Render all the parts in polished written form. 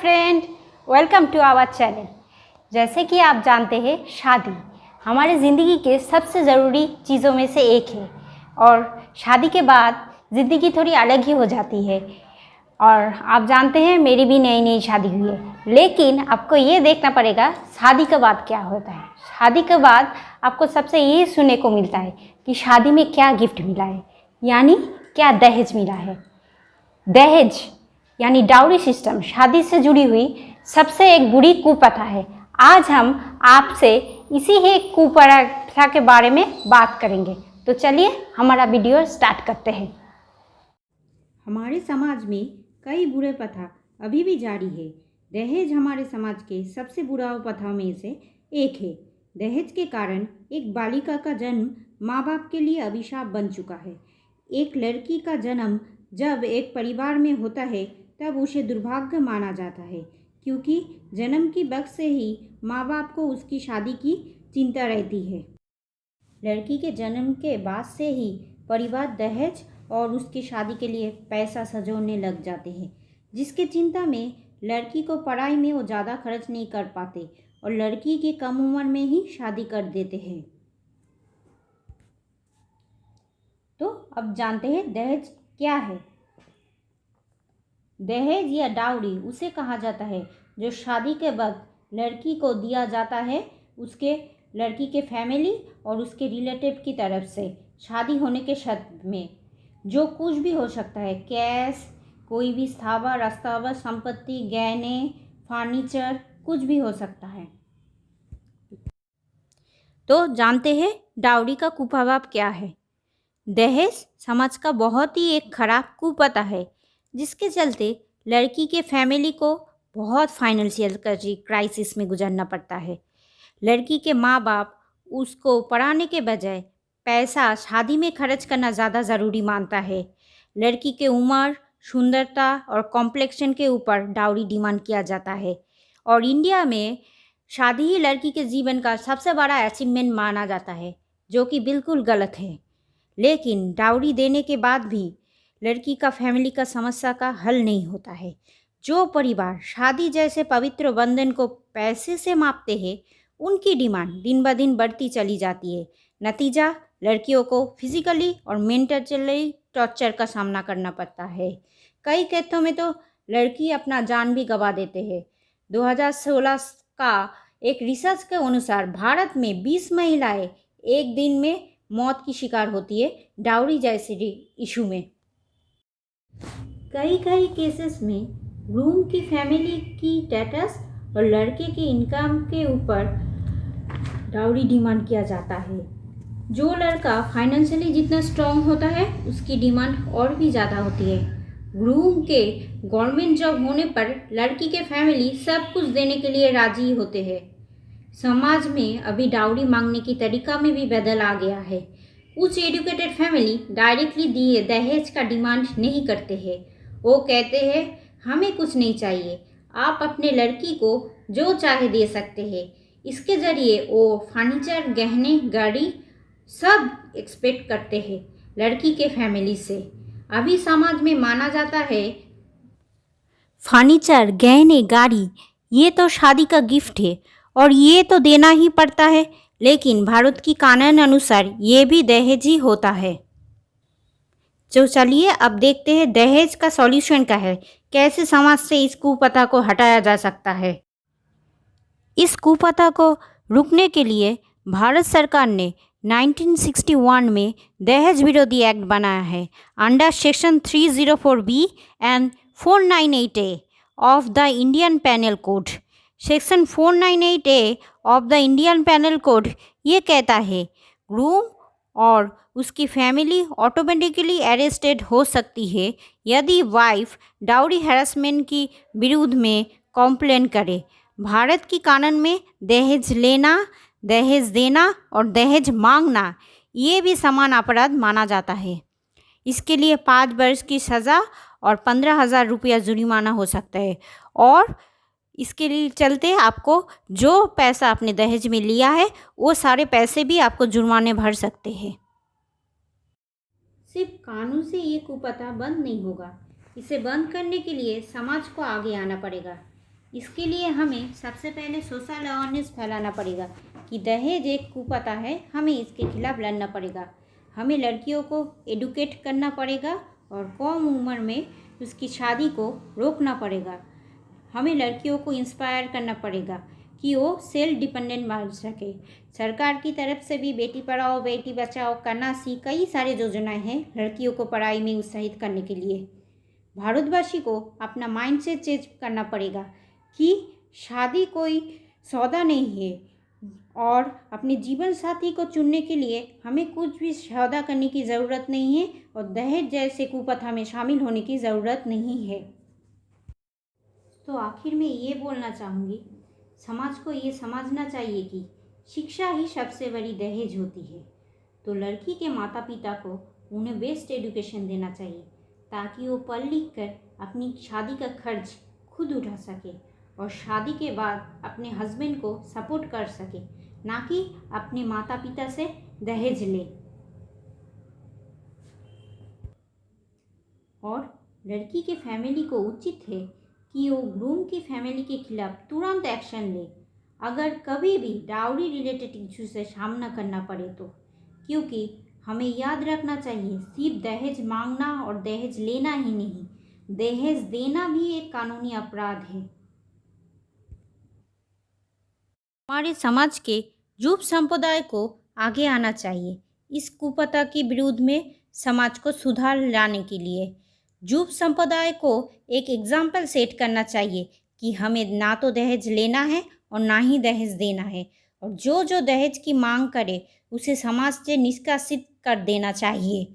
Friend, welcome to our channel. जैसे कि आप जानते हैं, शादी हमारे ज़िंदगी के सबसे ज़रूरी चीज़ों में से एक है और शादी के बाद ज़िंदगी थोड़ी अलग ही हो जाती है। और आप जानते हैं, मेरी भी नई नई शादी हुई है, लेकिन आपको ये देखना पड़ेगा शादी के बाद क्या होता है। शादी के बाद आपको सबसे ये सुनने को मिलता है कि शादी में क्या गिफ्ट मिला है, यानी क्या दहेज मिला है। दहेज यानी डाउरी सिस्टम शादी से जुड़ी हुई सबसे एक बुरी कुप्रथा है। आज हम आपसे इसी ही कुप्रथा के बारे में बात करेंगे। तो चलिए हमारा वीडियो स्टार्ट करते हैं। हमारे समाज में कई बुरे प्रथा अभी भी जारी है। दहेज हमारे समाज के सबसे बुरा प्रथाओं में से एक है। दहेज के कारण एक बालिका का जन्म माँ बाप के लिए अभिशाप बन चुका है। एक लड़की का जन्म जब एक परिवार में होता है तब उसे दुर्भाग्य माना जाता है, क्योंकि जन्म की वक्त से ही माँ बाप को उसकी शादी की चिंता रहती है। लड़की के जन्म के बाद से ही परिवार दहेज और उसकी शादी के लिए पैसा सजोड़ने लग जाते हैं, जिसकी चिंता में लड़की को पढ़ाई में वो ज़्यादा खर्च नहीं कर पाते और लड़की की कम उम्र में ही शादी कर देते हैं। तो अब जानते हैं दहेज क्या है। दहेज या डाउरी उसे कहा जाता है जो शादी के वक्त लड़की को दिया जाता है उसके लड़की के फैमिली और उसके रिलेटिव की तरफ से, शादी होने के शर्त में। जो कुछ भी हो सकता है, कैश, कोई भी स्थावर अस्थावर संपत्ति, गहने, फर्नीचर, कुछ भी हो सकता है। तो जानते हैं डाउरी का कुप्रभाव क्या है। दहेज समाज का बहुत ही एक खराब कुप्रथा है, जिसके चलते लड़की के फैमिली को बहुत फाइनेंशियल क्राइसिस में गुजरना पड़ता है। लड़की के माँ बाप उसको पढ़ाने के बजाय पैसा शादी में खर्च करना ज़्यादा ज़रूरी मानता है। लड़की के उम्र, सुंदरता और कॉम्प्लेक्शन के ऊपर डाउरी डिमांड किया जाता है और इंडिया में शादी ही लड़की के जीवन का सबसे बड़ा अचीवमेंट माना जाता है, जो कि बिल्कुल गलत है। लेकिन डाउरी देने के बाद भी लड़की का फैमिली का समस्या का हल नहीं होता है। जो परिवार शादी जैसे पवित्र बंधन को पैसे से मापते हैं, उनकी डिमांड दिन ब दिन बढ़ती चली जाती है। नतीजा, लड़कियों को फिजिकली और मेंटली टॉर्चर का सामना करना पड़ता है। कई केसों में तो लड़की अपना जान भी गंवा देते हैं। 2016 का एक रिसर्च के अनुसार भारत में 20 महिलाएं एक दिन में मौत की शिकार होती है डाउरी जैसे इशू में। कई केसेस में ग्रूम की फैमिली की स्टेटस और लड़के के इनकम के ऊपर डाउरी डिमांड किया जाता है। जो लड़का फाइनेंशियली जितना स्ट्रांग होता है, उसकी डिमांड और भी ज़्यादा होती है। ग्रूम के गवर्नमेंट जॉब होने पर लड़की के फैमिली सब कुछ देने के लिए राजी होते हैं। समाज में अभी डाउरी मांगने की तरीका में भी बदल आ गया है। कुछ एजुकेटेड फैमिली डायरेक्टली दिए दहेज का डिमांड नहीं करते हैं। वो कहते हैं, हमें कुछ नहीं चाहिए, आप अपने लड़की को जो चाहे दे सकते हैं। इसके ज़रिए वो फर्नीचर, गहने, गाड़ी सब एक्सपेक्ट करते हैं लड़की के फैमिली से। अभी समाज में माना जाता है फर्नीचर, गहने, गाड़ी ये तो शादी का गिफ्ट है और ये तो देना ही पड़ता है, लेकिन भारत की कानून अनुसार ये भी दहेज ही होता है। तो चलिए अब देखते हैं दहेज का सॉल्यूशन क्या है, कैसे समाज से इस कुप्रथा को हटाया जा सकता है। इस कुप्रथा को रोकने के लिए भारत सरकार ने 1961 में दहेज विरोधी एक्ट बनाया है। Under section 304B and 498A of the Indian penal code. Section 498A of the Indian penal code ये कहता है, ग्रूम और उसकी फैमिली ऑटोमेटिकली अरेस्टेड हो सकती है यदि वाइफ डाउरी हैरेसमेंट की विरुद्ध में कंप्लेन करे। भारत की कानून में दहेज लेना, दहेज देना और दहेज मांगना ये भी समान अपराध माना जाता है। इसके लिए 5 वर्ष की सज़ा और 15,000 रुपया जुर्माना हो सकता है और इसके लिए चलते आपको जो पैसा आपने दहेज में लिया है वो सारे पैसे भी आपको जुर्माने भर सकते हैं। सिर्फ कानून से ये कुप्रथा बंद नहीं होगा, इसे बंद करने के लिए समाज को आगे आना पड़ेगा। इसके लिए हमें सबसे पहले सोशल अवेयरनेस फैलाना पड़ेगा कि दहेज एक कुप्रथा है, हमें इसके खिलाफ लड़ना पड़ेगा। हमें लड़कियों को एडुकेट करना पड़ेगा और कम उम्र में उसकी शादी को रोकना पड़ेगा। हमें लड़कियों को इंस्पायर करना पड़ेगा कि वो सेल्फ डिपेंडेंट बन सके। सरकार की तरफ से भी बेटी पढ़ाओ बेटी बचाओ कन्याश्री कई सारे योजनाएं हैं लड़कियों को पढ़ाई में उत्साहित करने के लिए। भारतवासी को अपना माइंडसेट चेंज करना पड़ेगा कि शादी कोई सौदा नहीं है और अपने जीवन साथी को चुनने के लिए हमें कुछ भी सौदा करने की ज़रूरत नहीं है और दहेज जैसे कुप्रथा में शामिल होने की ज़रूरत नहीं है। तो आखिर में ये बोलना चाहूँगी, समाज को ये समझना चाहिए कि शिक्षा ही सबसे बड़ी दहेज होती है। तो लड़की के माता पिता को उन्हें बेस्ट एजुकेशन देना चाहिए ताकि वो पढ़ लिख कर अपनी शादी का खर्च खुद उठा सके और शादी के बाद अपने हस्बैंड को सपोर्ट कर सके, ना कि अपने माता पिता से दहेज ले। और लड़की के फैमिली को उचित है कि वो ग्रूम की फैमिली के खिलाफ तुरंत एक्शन ले अगर कभी भी डाउरी रिलेटेड इशू से सामना करना पड़े तो, क्योंकि हमें याद रखना चाहिए सिर्फ दहेज मांगना और दहेज लेना ही नहीं, दहेज देना भी एक कानूनी अपराध है। हमारे समाज के युवा संप्रदाय को आगे आना चाहिए इस कुप्रथा के विरुद्ध में समाज को सुधार लाने के लिए। युवा संप्रदाय को एक एग्जाम्पल सेट करना चाहिए कि हमें ना तो दहेज लेना है और ना ही दहेज देना है, और जो जो दहेज की मांग करे उसे समाज से निष्कासित कर देना चाहिए।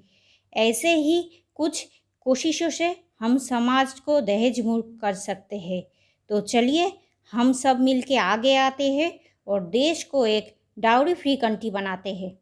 ऐसे ही कुछ कोशिशों से हम समाज को दहेज मुक्त कर सकते हैं। तो चलिए हम सब मिलके आगे आते हैं और देश को एक डाउरी फ्री कंट्री बनाते हैं।